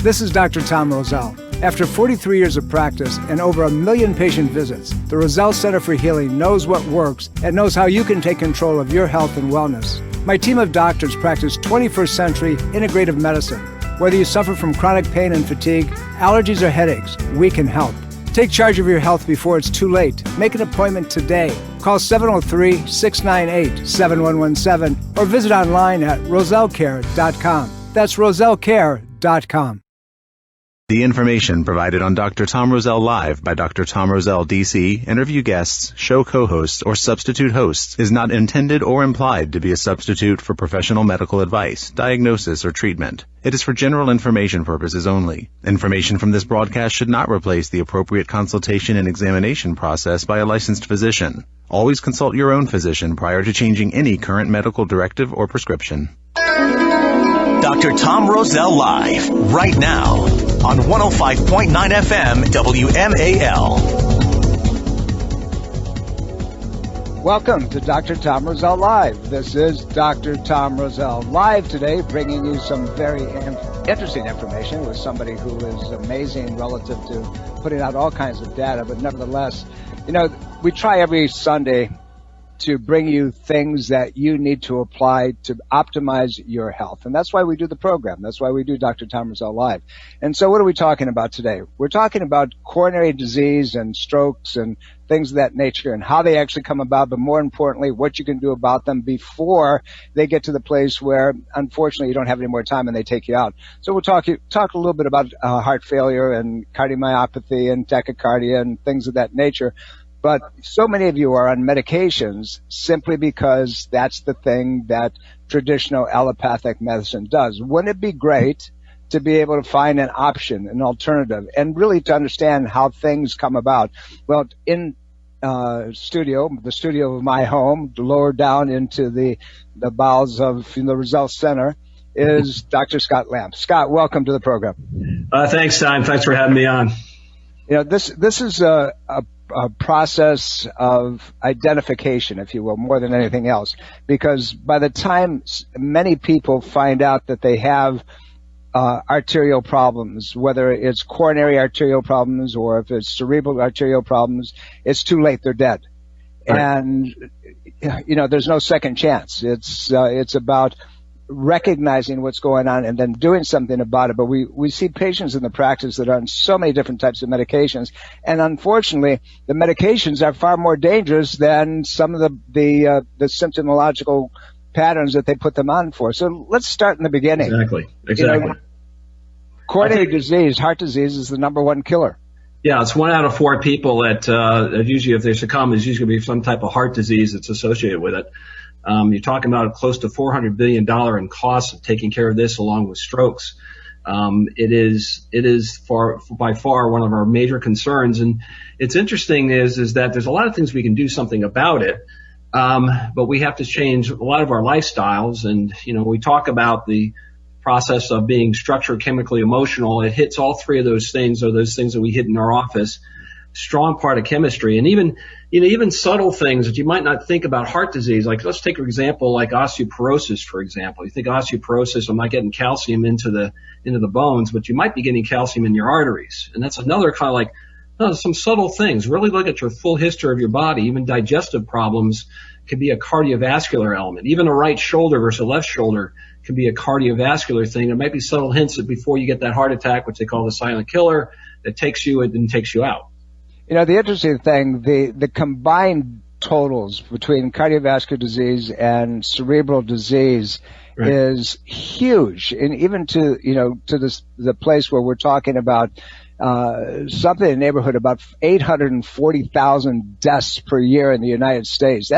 This is Dr. Tom Roselle. After 43 years of practice and over 1 million patient visits, the Roselle Center for Healing knows what works and knows how you can take control of your health and wellness. My team of doctors practice 21st century integrative medicine. Whether you suffer from chronic pain and fatigue, allergies or headaches, we can help. Take charge of your health before it's too late. Make an appointment today. Call 703-698-7117 or visit online at rosellecare.com. That's rosellecare.com. The information provided on Dr. Tom Roselle Live by Dr. Tom Roselle, D.C., interview guests, show co-hosts, or substitute hosts is not intended or implied to be a substitute for professional medical advice, diagnosis, or treatment. It is for general information purposes only. Information from this broadcast should not replace the appropriate consultation and examination process by a licensed physician. Always consult your own physician prior to changing any current medical directive or prescription. Dr. Tom Roselle Live, right now, on 105.9 FM WMAL. Welcome to Dr. Tom Roselle Live. This is Dr. Tom Roselle Live today, bringing you some very interesting information with somebody who is amazing relative to putting out all kinds of data. But nevertheless, we try every Sunday to bring you things that you need to apply to optimize your health. And that's why we do the program. That's why we do Dr. Tom Roselle Live. And so what are we talking about today? We're talking about coronary disease and strokes and things of that nature and how they actually come about, but more importantly, what you can do about them before they get to the place where, unfortunately, you don't have any more time and they take you out. So we'll talk a little bit about heart failure and cardiomyopathy and tachycardia and things of that nature. But so many of you are on medications simply because that's the thing that traditional allopathic medicine does. Wouldn't it be great to be able to find an option, an alternative, and really to understand how things come about? Well, in the studio of my home, lower down into the bowels of the Roselle Center, is Dr. Scott Lamb. Scott, welcome to the program. Thanks, Tom. Thanks for having me on. This is a process of identification, if you will, more than anything else, because by the time many people find out that they have arterial problems, whether it's coronary arterial problems or if it's cerebral arterial problems, it's too late. They're dead. Right. And there's no second chance. It's about recognizing what's going on and then doing something about it. But we see patients in the practice that are on so many different types of medications, and unfortunately, the medications are far more dangerous than some of the symptomological patterns that they put them on for. So let's start in the beginning. Exactly. Coronary disease, heart disease, is the number one killer. Yeah, it's 1 out of 4 people that usually, if they succumb, there's usually going to be some type of heart disease that's associated with it. You're talking about close to $400 billion in costs of taking care of this, along with strokes. It is by far one of our major concerns. And it's interesting is that there's a lot of things we can do something about it, but we have to change a lot of our lifestyles. And we talk about the process of being structure, chemically, emotional. It hits all 3 of those things, or those things that we hit in our office. Strong part of chemistry, and even subtle things that you might not think about heart disease. Like, let's take an example like osteoporosis, for example. You think osteoporosis, I'm not getting calcium into the bones, but you might be getting calcium in your arteries. And that's another kind of like some subtle things. Really look at your full history of your body. Even digestive problems can be a cardiovascular element. Even a right shoulder versus a left shoulder can be a cardiovascular thing. There might be subtle hints that before you get that heart attack, which they call the silent killer, that takes you and takes you out. The interesting thing, the combined totals between cardiovascular disease and cerebral disease is huge. And even to the place where we're talking about something in the neighborhood about 840,000 deaths per year in the United States.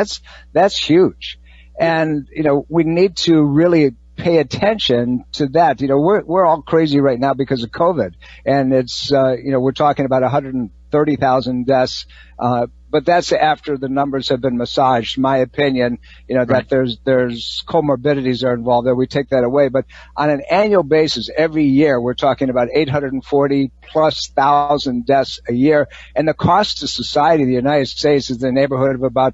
That's huge. And, we need to really pay attention to that. We're all crazy right now because of COVID, and it's, we're talking about 130,000 deaths, but that's after the numbers have been massaged. My opinion, that there's comorbidities are involved there. We take that away, but on an annual basis, every year we're talking about 840,000+ deaths a year, and the cost to society of the United States is in the neighborhood of about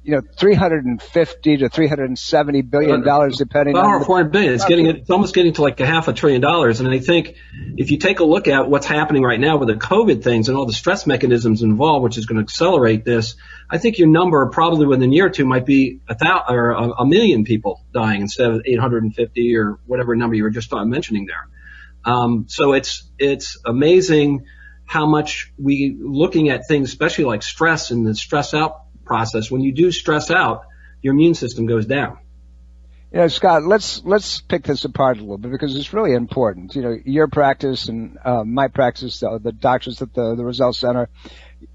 $350 to $370 billion, depending on $400 billion. It's almost getting to like $500 billion. And I think if you take a look at what's happening right now with the COVID things and all the stress mechanisms involved, which is going to accelerate this, I think your number probably within a year or two might be a million people dying instead of 850 or whatever number you were just mentioning there. So it's amazing how much looking at things, especially like stress and the stress out process. When you do stress out, your immune system goes down. Scott, let's pick this apart a little bit because it's really important. Your practice and my practice, the doctors at the Roselle Center,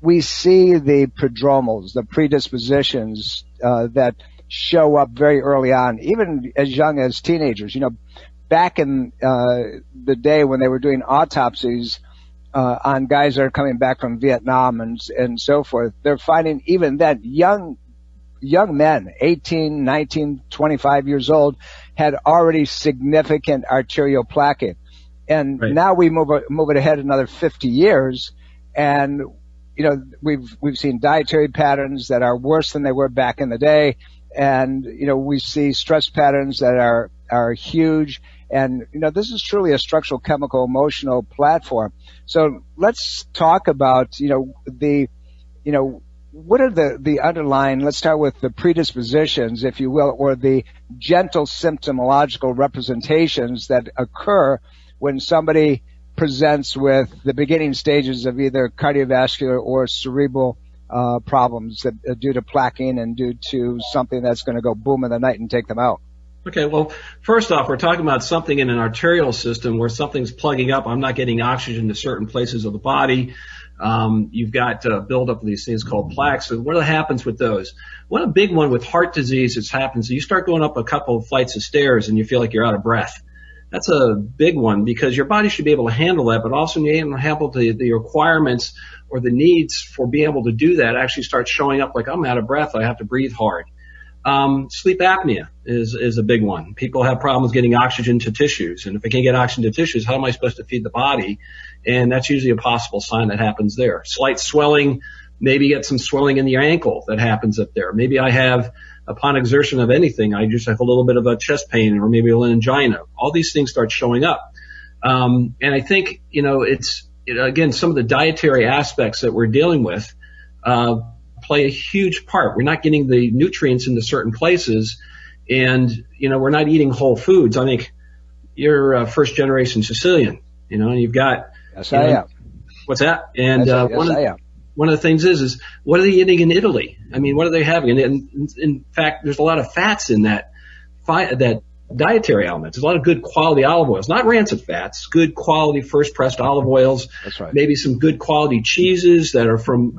we see the prodromals, the predispositions that show up very early on, even as young as teenagers. Back in the day when they were doing autopsies on guys that are coming back from Vietnam and so forth, they're finding even then young men, 18, 19, 25 years old, had already significant arterial plaquing. And now we move it ahead another 50 years, and we've seen dietary patterns that are worse than they were back in the day, and we see stress patterns that are huge. And, this is truly a structural, chemical, emotional platform. So let's talk about, what are the underlying, let's start with the predispositions, if you will, or the gentle symptomological representations that occur when somebody presents with the beginning stages of either cardiovascular or cerebral problems that due to plaquing and due to something that's going to go boom in the night and take them out. Okay, well, first off, we're talking about something in an arterial system where something's plugging up. I'm not getting oxygen to certain places of the body. You've got buildup of these things called plaques. So what happens with those? One big one with heart disease that happens, you start going up a couple of flights of stairs and you feel like you're out of breath. That's a big one because your body should be able to handle that, but also you're able to handle the requirements or the needs for being able to do that actually start showing up like I'm out of breath. I have to breathe hard. Sleep apnea is a big one. People have problems getting oxygen to tissues. And if I can't get oxygen to tissues, how am I supposed to feed the body? And that's usually a possible sign that happens there. Slight swelling, maybe get some swelling in the ankle that happens up there. Maybe I have, upon exertion of anything, I just have a little bit of a chest pain or maybe a angina. All these things start showing up. And I think, again, some of the dietary aspects that we're dealing with, play a huge part. We're not getting the nutrients into certain places, and we're not eating whole foods. I think you're first generation Sicilian, and you've got. Yes, I am. What's that? And I am. One of the things is what are they eating in Italy? I mean, what are they having? And in fact, there's a lot of fats in that dietary element. There's a lot of good quality olive oils, not rancid fats, good quality first pressed olive oils. That's right. Maybe some good quality cheeses that are from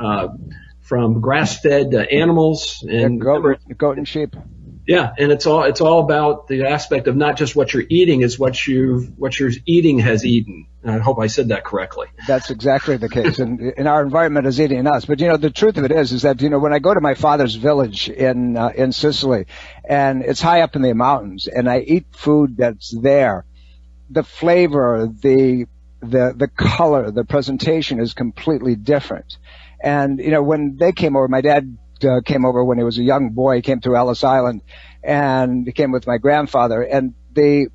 grass-fed animals and goat and sheep. Yeah, and it's all about the aspect of not just what you're eating, is what your eating has eaten. And I hope I said that correctly. That's exactly the case, and our environment is eating us. But the truth of it is that when I go to my father's village in Sicily, and it's high up in the mountains, and I eat food that's there, the flavor, the color, the presentation is completely different. And, when they came over, my dad came over when he was a young boy. He came to Ellis Island, and he came with my grandfather. And the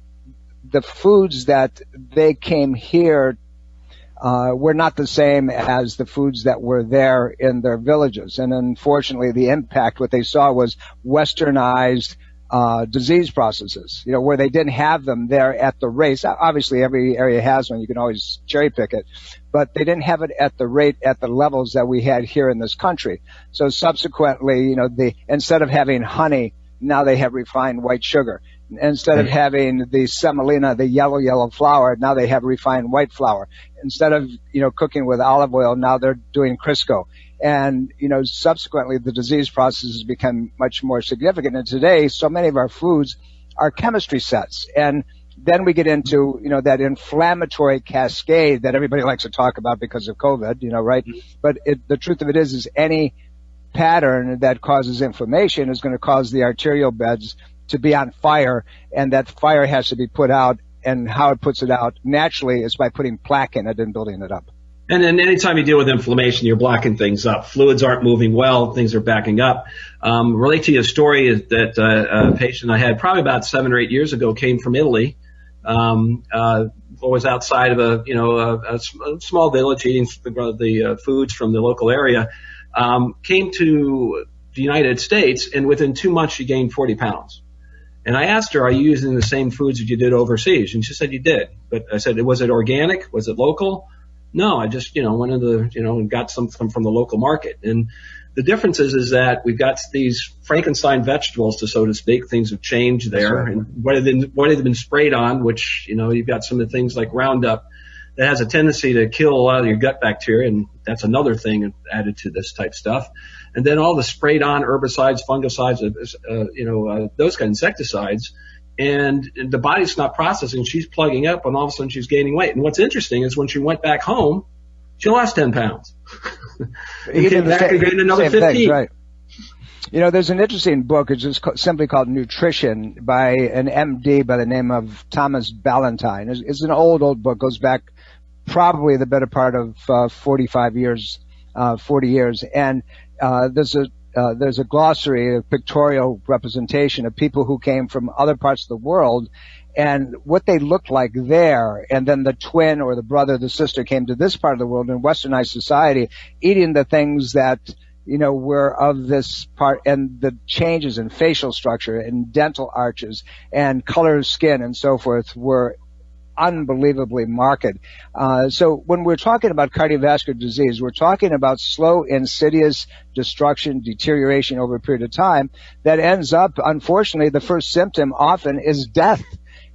foods that they came here were not the same as the foods that were there in their villages. And unfortunately, the impact, what they saw was westernized disease processes, where they didn't have them there at the rates. Obviously, every area has one. You can always cherry pick it. But they didn't have it at the levels that we had here in this country. So subsequently, instead of having honey, now they have refined white sugar. Instead of having the semolina, the yellow flour, now they have refined white flour. Instead of, cooking with olive oil, now they're doing Crisco. And, subsequently the disease process has become much more significant. And today, so many of our foods are chemistry sets. And then we get into, that inflammatory cascade that everybody likes to talk about because of COVID, right? But the truth of it is any pattern that causes inflammation is going to cause the arterial beds to be on fire, and that fire has to be put out. And how it puts it out naturally is by putting plaque in it and building it up. And then anytime you deal with inflammation, you're blocking things up. Fluids aren't moving well. Things are backing up. Relate to you a story that a patient I had probably about 7 or 8 years ago came from Italy. Was outside of a small village eating the foods from the local area. Came to the United States, and within 2 months she gained 40 pounds. And I asked her, are you using the same foods that you did overseas? And she said, you did. But I said, was it organic? Was it local? No, I just, went into and got something from the local market. And the difference is that we've got these Frankenstein vegetables, so to speak. Things have changed there. Right. And what have been sprayed on, which, you've got some of the things like Roundup that has a tendency to kill a lot of your gut bacteria. And that's another thing added to this type stuff. And then all the sprayed on herbicides, fungicides, those kind of insecticides. And the body's not processing. She's plugging up, and all of a sudden she's gaining weight. And what's interesting is when she went back home, she lost 10 pounds. And came back and gained another 15. Things, right. There's an interesting book. It's just simply called Nutrition by an MD by the name of Thomas Ballantyne. It's an old book. Goes back probably the better part of 40 years. And there's a glossary, a pictorial representation of people who came from other parts of the world and what they looked like there. And then the twin or the brother, the sister came to this part of the world in westernized society, eating the things that, were of this part, and the changes in facial structure and dental arches and color of skin and so forth were unbelievably marked. So when we're talking about cardiovascular disease, we're talking about slow, insidious destruction, deterioration over a period of time that ends up, unfortunately, the first symptom often is death.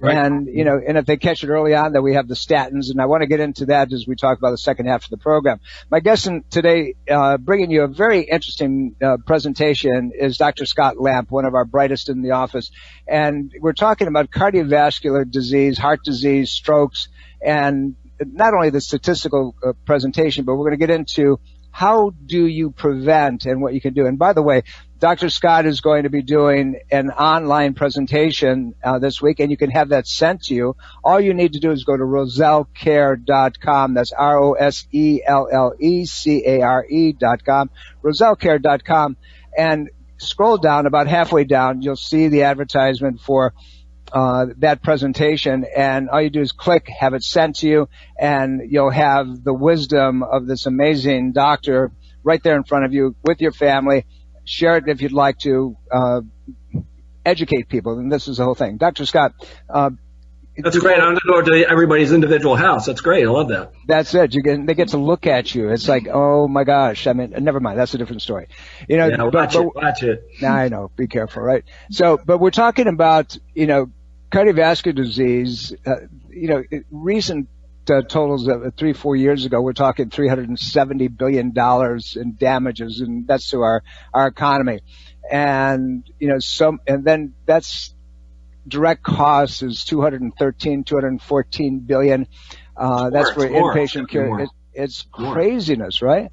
Right. And, and if they catch it early on, then we have the statins. And I want to get into that as we talk about the second half of the program. My guest today, bringing you a very interesting presentation is Dr. Scott Lamp, one of our brightest in the office. And we're talking about cardiovascular disease, heart disease, strokes, and not only the statistical presentation, but we're going to get into how do you prevent and what you can do. And by the way, Dr. Scott is going to be doing an online presentation this week, and you can have that sent to you. All you need to do is go to rosellecare.com. That's ROSELLECARE.com, rosellecare.com, and scroll down about halfway down. You'll see the advertisement for that presentation, and all you do is click, have it sent to you, and you'll have the wisdom of this amazing doctor right there in front of you with your family. Share it if you'd like to, educate people, and this is the whole thing. Dr. Scott. That's great. I'm going to go to everybody's individual house. That's great. I love that. That's it. They get to look at you. It's like, oh my gosh. I mean, never mind. That's a different story. Watch it. Now I know. Be careful, right? So, but we're talking about, cardiovascular disease, recent totals of 3-4 years ago, we're talking $370 billion in damages, and that's to our economy. And, and then that's direct costs is $214 billion. That's for inpatient care. It's craziness, right?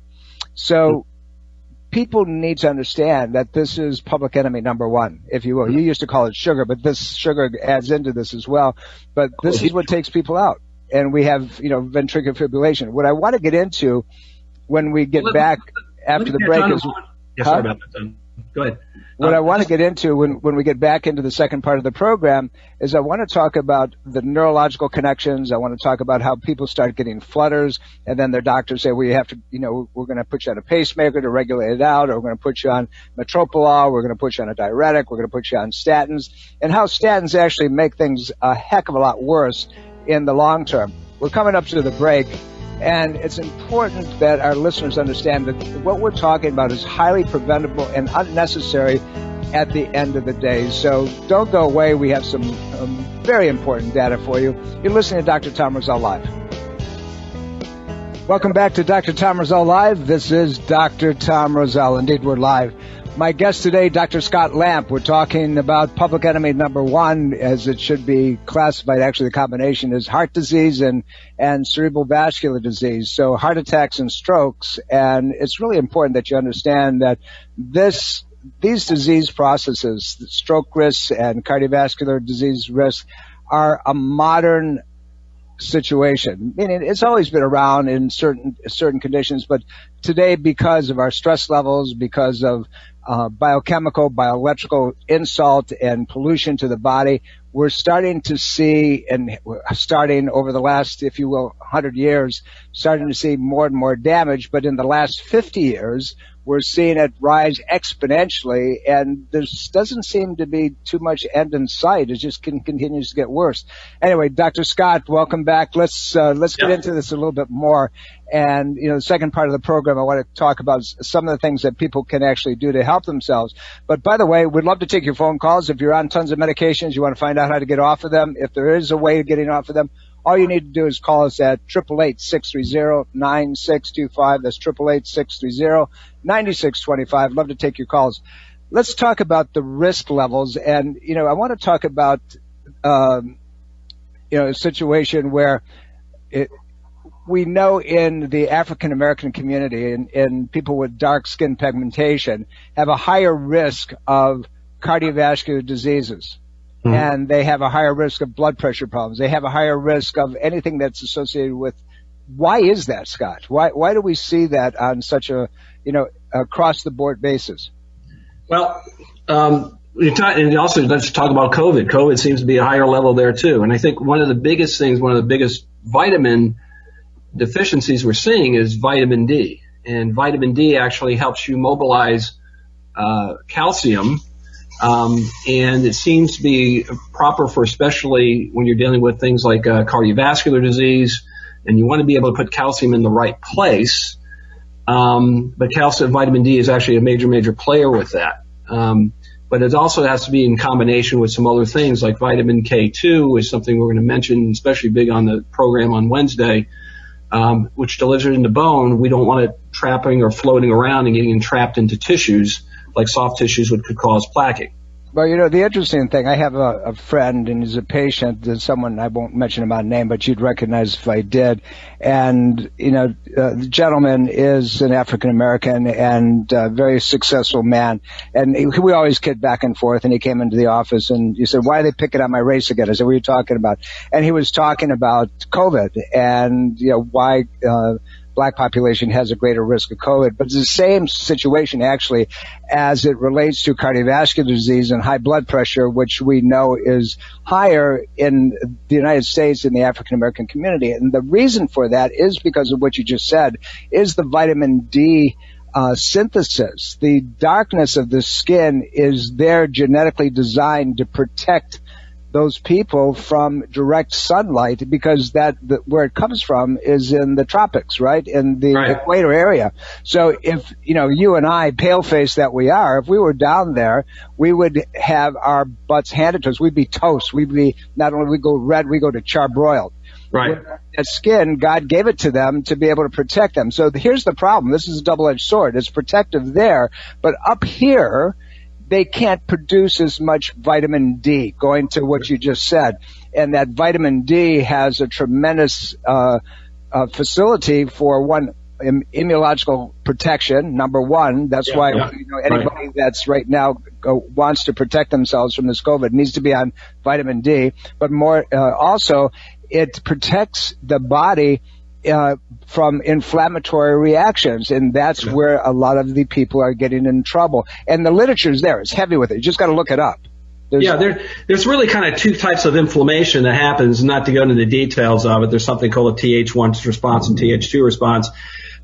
So people need to understand that this is public enemy number one, if you will. You used to call it sugar, but this sugar adds into this as well. But this is what takes people out. And we have, ventricular fibrillation. What I want to get into when we get back after the break is... Sorry about that. Go ahead. What I want to get into when we get back into the second part of the program is I want to talk about the neurological connections. I want to talk about how people start getting flutters, and then their doctors say, well, you have to, we're going to put you on a pacemaker to regulate it out, or we're going to put you on metoprolol, we're going to put you on a diuretic, we're going to put you on statins, and how statins actually make things a heck of a lot worse in the long term. We're coming up to the break. And it's important that our listeners understand that what we're talking about is highly preventable and unnecessary at the end of the day. So don't go away. We have some very important data for you. You're listening to Dr. Tom Roselle Live. Welcome back to Dr. Tom Roselle Live. This is Dr. Tom Roselle. Indeed, we're live. My guest today, Dr. Scott Lamp. We're talking about public enemy number one, as it should be classified. Actually, the combination is heart disease and cerebral vascular disease. So heart attacks and strokes. And it's really important that you understand that these disease processes, stroke risks and cardiovascular disease risks, are a modern situation. Meaning it's always been around in certain conditions, but today, because of our stress levels, because of biochemical, bioelectrical insult and pollution to the body, we're starting to see, and starting over the last, if you will, 100 years, starting to see more and more damage. But in the last 50 years, we're seeing it rise exponentially, and there doesn't seem to be too much end in sight. It just continues to get worse. Anyway, Dr. Scott, welcome back. Let's get into this a little bit more. And, the second part of the program, I want to talk about some of the things that people can actually do to help themselves. But by the way, we'd love to take your phone calls. If you're on tons of medications, you want to find out how to get off of them. If there is a way of getting off of them, all you need to do is call us at 888-630-9625. That's 888-630-9625. Love to take your calls. Let's talk about the risk levels. And, I want to talk about, a situation where we know in the African American community and people with dark skin pigmentation have a higher risk of cardiovascular diseases. Mm-hmm. And they have a higher risk of blood pressure problems. They have a higher risk of anything that's associated with. Why is that, Scott? Why do we see that on such a, across the board basis? Well, and also let's talk about COVID. COVID seems to be a higher level there too. And I think one of the biggest vitamin deficiencies we're seeing is vitamin D. And vitamin D actually helps you mobilize calcium. And it seems to be proper for especially when you're dealing with things like cardiovascular disease, and you want to be able to put calcium in the right place. But vitamin D is actually a major player with that. But it also has to be in combination with some other things like vitamin K2 is something we're going to mention, especially big on the program on Wednesday, which delivers in the bone. We don't want it trapping or floating around and getting entrapped into tissues like soft tissues, which could cause plaquing. Well, the interesting thing, I have a friend, and he's a patient, there's someone, I won't mention him by name, but you'd recognize if I did. And, the gentleman is an African-American and a very successful man. And we always kid back and forth, and he came into the office and he said, why are they picking on my race again? I said, what are you talking about? And he was talking about COVID and, why, Black population has a greater risk of COVID, but it's the same situation actually as it relates to cardiovascular disease and high blood pressure, which we know is higher in the United States in the African American community. And the reason for that is because of what you just said, is the vitamin D synthesis. The darkness of the skin is there genetically designed to protect those people from direct sunlight, because where it comes from is in the tropics, right? In the equator area. So if, you and I, pale-faced that we are, if we were down there, we would have our butts handed to us. We'd be toast. We'd be, not only we go red, we go to charbroiled. Right. That skin, God gave it to them to be able to protect them. So here's the problem. This is a double-edged sword. It's protective there, but up here, they can't produce as much vitamin D, going to what you just said. And that vitamin D has a tremendous facility for immunological protection, number one. That's why anybody that's right now wants to protect themselves from this COVID needs to be on vitamin D. But more also, it protects the body from inflammatory reactions, and that's where a lot of the people are getting in trouble. And the literature's there. It's heavy with it. You just got to look it up. There's really kind of two types of inflammation that happens, not to go into the details of it. There's something called a Th1 response and Th2 response.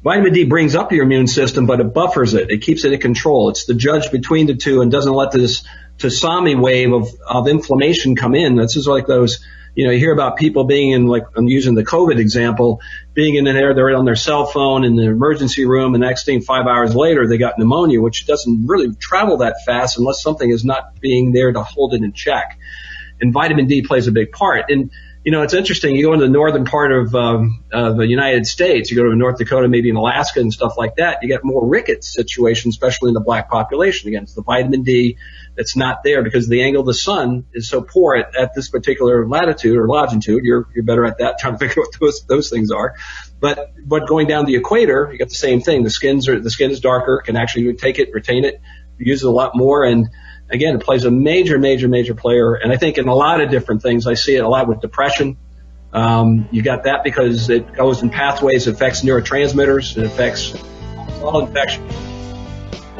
Vitamin D brings up your immune system, but it buffers it. It keeps it in control. It's the judge between the two and doesn't let this tsunami wave of inflammation come in. This is like those, you hear about people being in, like I'm using the COVID example, being in there, they're on their cell phone in the emergency room, and the next thing 5 hours later they got pneumonia, which doesn't really travel that fast unless something is not being there to hold it in check. And vitamin D plays a big part. And it's interesting. You go into the northern part of the United States, you go to North Dakota, maybe in Alaska and stuff like that, you get more rickets situations, especially in the black population. Again, it's the vitamin D that's not there because the angle of the sun is so poor at this particular latitude or longitude. You're better at that, trying to figure out what those things are. But going down the equator, you got the same thing. The skin is darker, can actually take it, retain it, use it a lot more, and again, it plays a major player. And I think in a lot of different things, I see it a lot with depression. You got that because it goes in pathways, affects neurotransmitters, it affects all infections.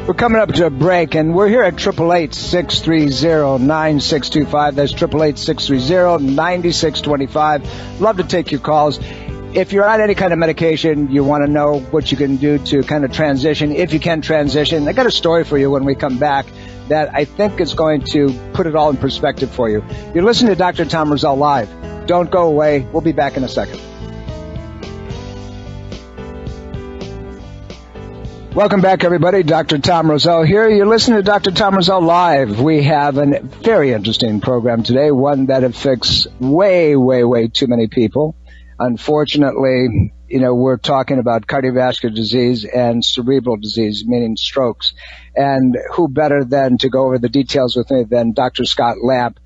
We're coming up to a break, and we're here at 888-630-9625. That's 888-630-9625. Love to take your calls. If you're on any kind of medication, you want to know what you can do to kind of transition, if you can transition. I got a story for you when we come back that I think is going to put it all in perspective for you. You're listening to Dr. Tom Roselle Live. Don't go away. We'll be back in a second. Welcome back, everybody. Dr. Tom Roselle here. You're listening to Dr. Tom Roselle Live. We have a very interesting program today, one that affects way, way, way too many people. Unfortunately, we're talking about cardiovascular disease and cerebral disease, meaning strokes. And who better than to go over the details with me than Dr. Scott Lamp.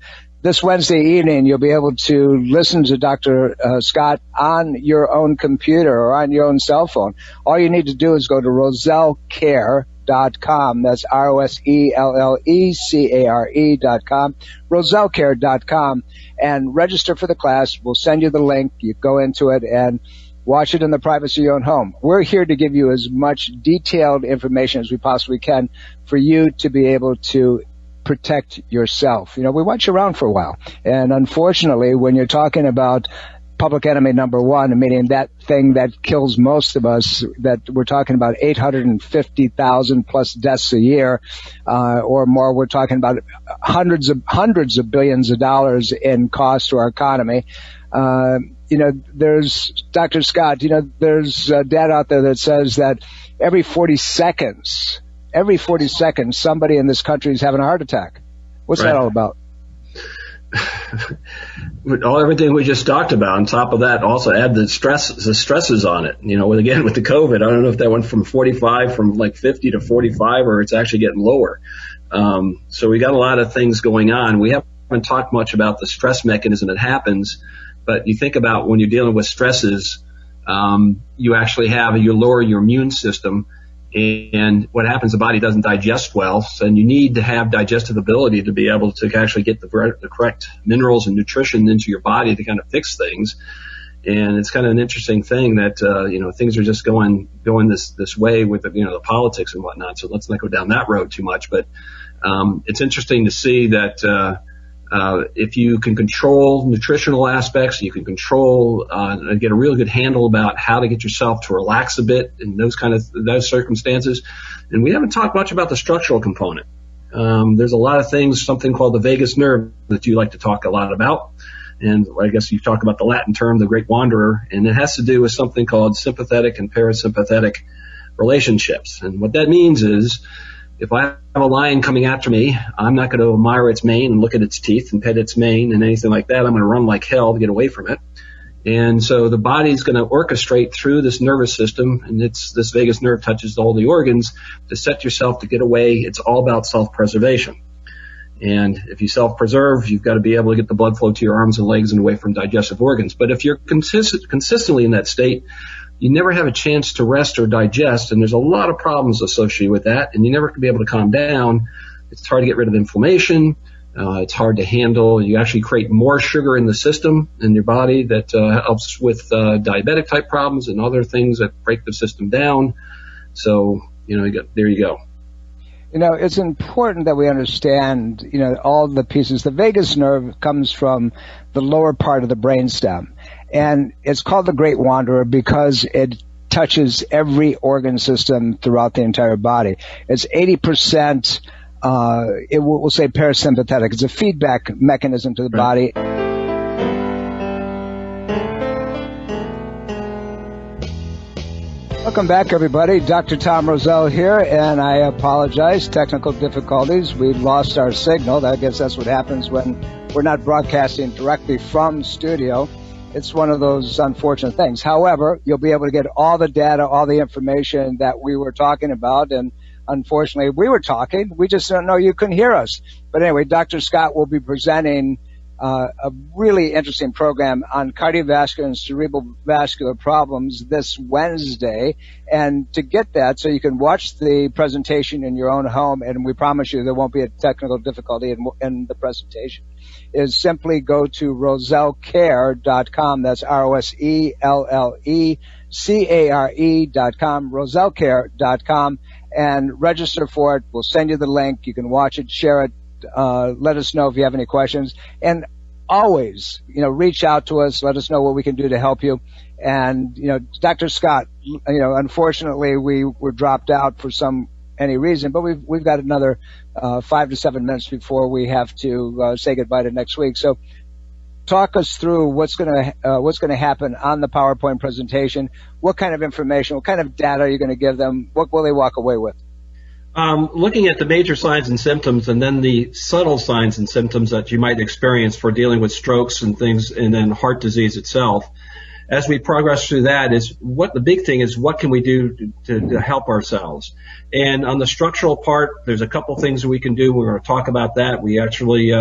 This Wednesday evening, you'll be able to listen to Dr. Scott on your own computer or on your own cell phone. All you need to do is go to rosellecare.com. That's ROSELLECARE.com, rosellecare.com, and register for the class. We'll send you the link. You go into it and watch it in the privacy of your own home. We're here to give you as much detailed information as we possibly can for you to be able to protect yourself. We watch you around for a while. And unfortunately, when you're talking about public enemy number one, meaning that thing that kills most of us, that we're talking about 850,000 plus deaths a year, or more. We're talking about hundreds of billions of dollars in cost to our economy. There's, Dr. Scott, there's data out there that says that every 40 seconds, somebody in this country is having a heart attack. What's that all about? Everything we just talked about. On top of that, also add the stresses on it. With the COVID, I don't know if that went from 45, from like 50 to 45, or it's actually getting lower. So we got a lot of things going on. We haven't talked much about the stress mechanism that happens, but you think about when you're dealing with stresses, you lower your immune system. And what happens, the body doesn't digest well, and you need to have digestive ability to be able to actually get the correct minerals and nutrition into your body to kind of fix things. And it's kind of an interesting thing that, things are just going this way with the politics and whatnot. So let's not go down that road too much. But it's interesting to see that if you can control nutritional aspects, you can control and get a real good handle about how to get yourself to relax a bit in those circumstances. And we haven't talked much about the structural component. There's a lot of things, something called the vagus nerve that you like to talk a lot about. And I guess you talk about the Latin term, the great wanderer, and it has to do with something called sympathetic and parasympathetic relationships. And what that means is, if I have a lion coming after me, I'm not going to admire its mane and look at its teeth and pet its mane and anything like that. I'm going to run like hell to get away from it. And so the body's going to orchestrate through this nervous system, and this vagus nerve touches all the organs to set yourself to get away. It's all about self-preservation. And if you self-preserve, you've got to be able to get the blood flow to your arms and legs and away from digestive organs. But if you're consistently in that state, you never have a chance to rest or digest, and there's a lot of problems associated with that, and you never can be able to calm down. It's hard to get rid of inflammation. It's hard to handle. You actually create more sugar in the system, in your body, that helps with diabetic type problems and other things that break the system down. So, there you go. It's important that we understand, all the pieces. The vagus nerve comes from the lower part of the brainstem. And it's called the Great Wanderer because it touches every organ system throughout the entire body. It's 80%, we'll say parasympathetic. It's a feedback mechanism to the body. Welcome back, everybody. Dr. Tom Roselle here, and I apologize. Technical difficulties. We lost our signal. I guess that's what happens when we're not broadcasting directly from studio. It's one of those unfortunate things. However, you'll be able to get all the data, all the information that we were talking about. And unfortunately, we were talking. We just don't know you couldn't hear us. But anyway, Dr. Scott will be presenting a really interesting program on cardiovascular and cerebral vascular problems this Wednesday. And to get that, so you can watch the presentation in your own home, and we promise you there won't be a technical difficulty in the presentation, is simply go to rosellecare.com. That's ROSELLECARE.com, rosellecare.com, and register for it. We'll send you the link. You can watch it, share it. Let us know if you have any questions, and always, reach out to us. Let us know what we can do to help you. And, Dr. Scott, unfortunately we were dropped out for any reason, but we've got another 5 to 7 minutes before we have to say goodbye to next week. So talk us through what's going to happen on the PowerPoint presentation. What kind of information, what kind of data are you going to give them? What will they walk away with? Looking at the major signs and symptoms, and then the subtle signs and symptoms that you might experience for dealing with strokes and things, and then heart disease itself. As we progress through that, the big thing is what can we do to help ourselves? And on the structural part, there's a couple things that we can do. We're going to talk about that. We actually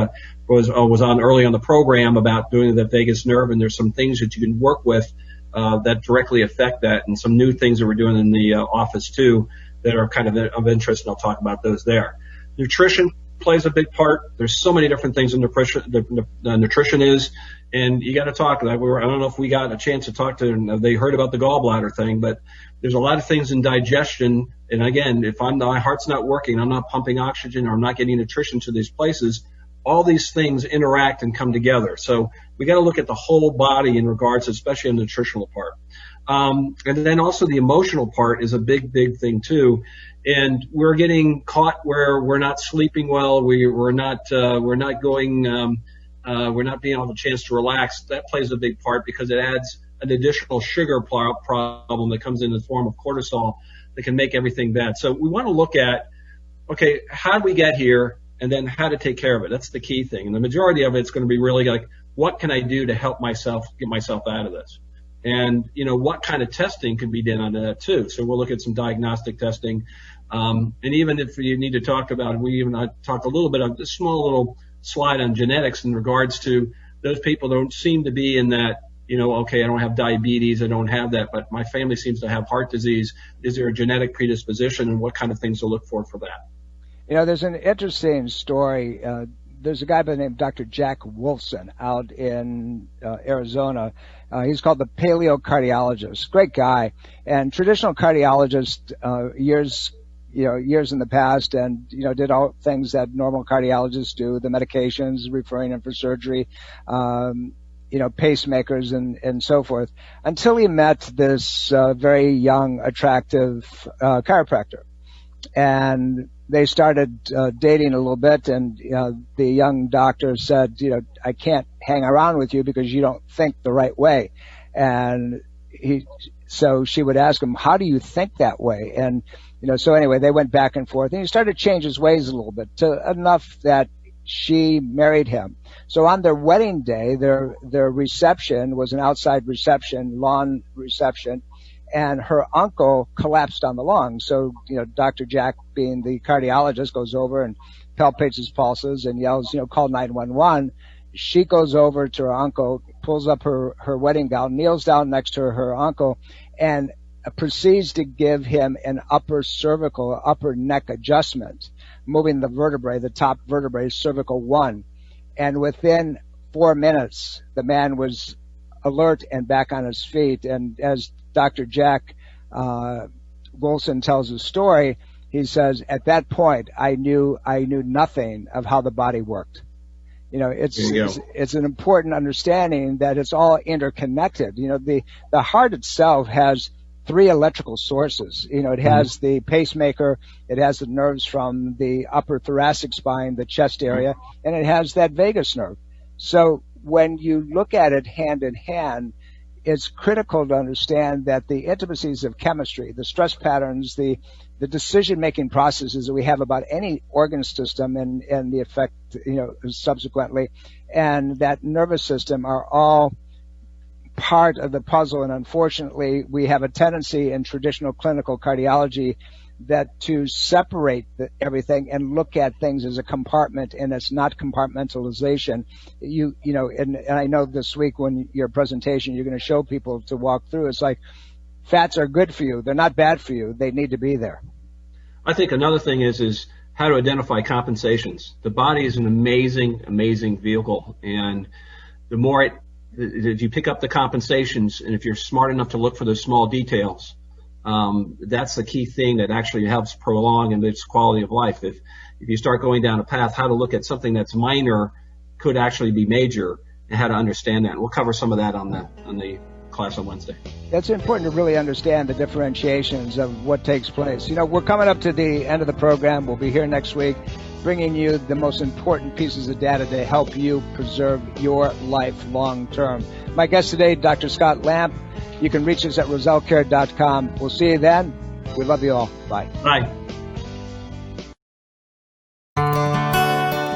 was on early on the program about doing the vagus nerve, and there's some things that you can work with that directly affect that, and some new things that we're doing in the office too that are kind of interest, and I'll talk about those there. Nutrition plays a big part. There's so many different things in nutrition is, and you got to talk. I don't know if we got a chance to talk to them. They heard about the gallbladder thing, but there's a lot of things in digestion. And again, if my heart's not working, I'm not pumping oxygen, or I'm not getting nutrition to these places, all these things interact and come together. So we got to look at the whole body in regards, especially in the nutritional part. And then also the emotional part is a big, big thing too. And we're getting caught where we're not sleeping well. We're not being able to chance to relax. That plays a big part because it adds an additional sugar problem that comes in the form of cortisol that can make everything bad. So we want to look at, okay, how did we get here? And then how to take care of it. That's the key thing. And the majority of it's going to be really like, what can I do to help myself get myself out of this? And, what kind of testing can be done on that too. So we'll look at some diagnostic testing. And even if you need to talk about it, I talked a little bit of this small little slide on genetics in regards to those people that don't seem to be in that, okay, I don't have diabetes, I don't have that, but my family seems to have heart disease. Is there a genetic predisposition, and what kind of things to look for that? There's an interesting story. There's a guy by the name of Dr. Jack Wolfson out in Arizona. He's called the paleocardiologist. Great guy. And traditional cardiologist, years in the past, and, did all things that normal cardiologists do, the medications, referring him for surgery, pacemakers and so forth, until he met this very young, attractive chiropractor. And they started dating a little bit, and the young doctor said, I can't hang around with you because you don't think the right way. And so she would ask him, how do you think that way? And so anyway, they went back and forth, and he started to change his ways a little bit, enough that she married him. So on their wedding day, their reception was an outside reception, lawn reception, and her uncle collapsed on the lawn. So, Dr. Jack, being the cardiologist, goes over and palpates his pulses and yells, call 911. She goes over to her uncle, pulls up her wedding gown, kneels down next to her uncle, and proceeds to give him an upper neck adjustment, moving the vertebrae, the top vertebrae, cervical 1. And within 4 minutes, the man was alert and back on his feet. And as Dr. Jack Wilson tells his story, he says, at that point, I knew nothing of how the body worked. It's an important understanding that it's all interconnected. The heart itself has 3 electrical sources. It has the pacemaker, it has the nerves from the upper thoracic spine, the chest area, and it has that vagus nerve. So when you look at it hand in hand, it's critical to understand that the intricacies of chemistry, the stress patterns, the decision-making processes that we have about any organ system and the effect, subsequently, and that nervous system are all part of the puzzle. And unfortunately, we have a tendency in traditional clinical cardiology that to separate everything and look at things as a compartment, and it's not compartmentalization. You know, and I know this week when your presentation, you're going to show people to walk through. It's like fats are good for you. They're not bad for you. They need to be there. I think another thing is how to identify compensations. The body is an amazing vehicle, and the more if you pick up the compensations, and if you're smart enough to look for those small details, that's the key thing that actually helps prolong and its quality of life. If you start going down a path, how to look at something that's minor could actually be major, and how to understand that. And we'll cover some of that on the class on Wednesday. It's important to really understand the differentiations of what takes place. You know, we're coming up to the end of the program. We'll be here next week bringing you the most important pieces of data to help you preserve your life long term. My guest today, Dr. Scott Lamp. You can reach us at rosellecare.com. We'll see you then. We love you all. Bye. Bye.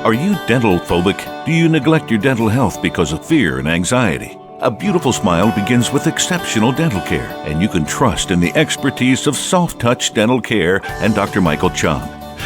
Are you dental phobic? Do you neglect your dental health because of fear and anxiety? A beautiful smile begins with exceptional dental care, and you can trust in the expertise of Soft Touch Dental Care and Dr. Michael Chung.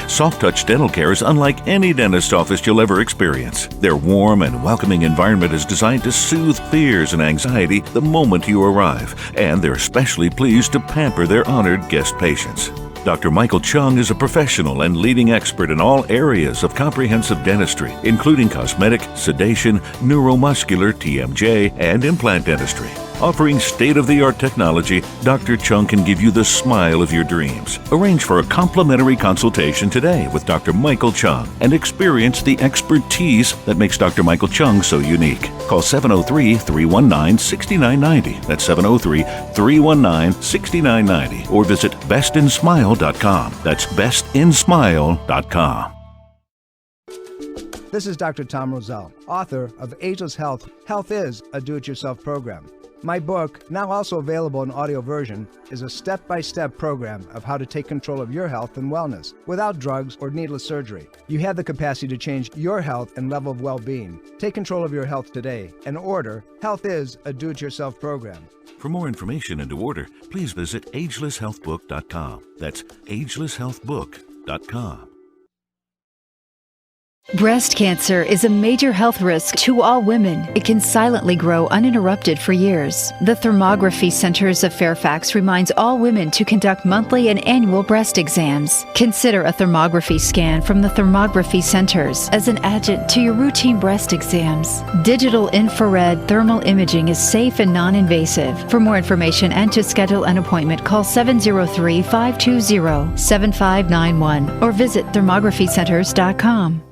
Soft Touch Dental Care is unlike any dentist office you'll ever experience. Their warm and welcoming environment is designed to soothe fears and anxiety the moment you arrive, and they're especially pleased to pamper their honored guest patients. Dr. Michael Chung is a professional and leading expert in all areas of comprehensive dentistry, including cosmetic, sedation, neuromuscular, TMJ, and implant dentistry. Offering state-of-the-art technology, Dr. Chung can give you the smile of your dreams. Arrange for a complimentary consultation today with Dr. Michael Chung and experience the expertise that makes Dr. Michael Chung so unique. Call 703-319-6990. That's 703-319-6990. Or visit bestinsmile.com. That's bestinsmile.com. This is Dr. Tom Roselle, author of Ageless Health. Health is a do-it-yourself program. My book, now also available in audio version, is a step-by-step program of how to take control of your health and wellness without drugs or needless surgery. You have the capacity to change your health and level of well-being. Take control of your health today and order Health is a Do-It-Yourself program. For more information and to order, please visit agelesshealthbook.com. That's agelesshealthbook.com. Breast cancer is a major health risk to all women. It can silently grow uninterrupted for years. The Thermography Centers of Fairfax reminds all women to conduct monthly and annual breast exams. Consider a thermography scan from the Thermography Centers as an adjunct to your routine breast exams. Digital infrared thermal imaging is safe and non-invasive. For more information and to schedule an appointment, call 703-520-7591 or visit thermographycenters.com.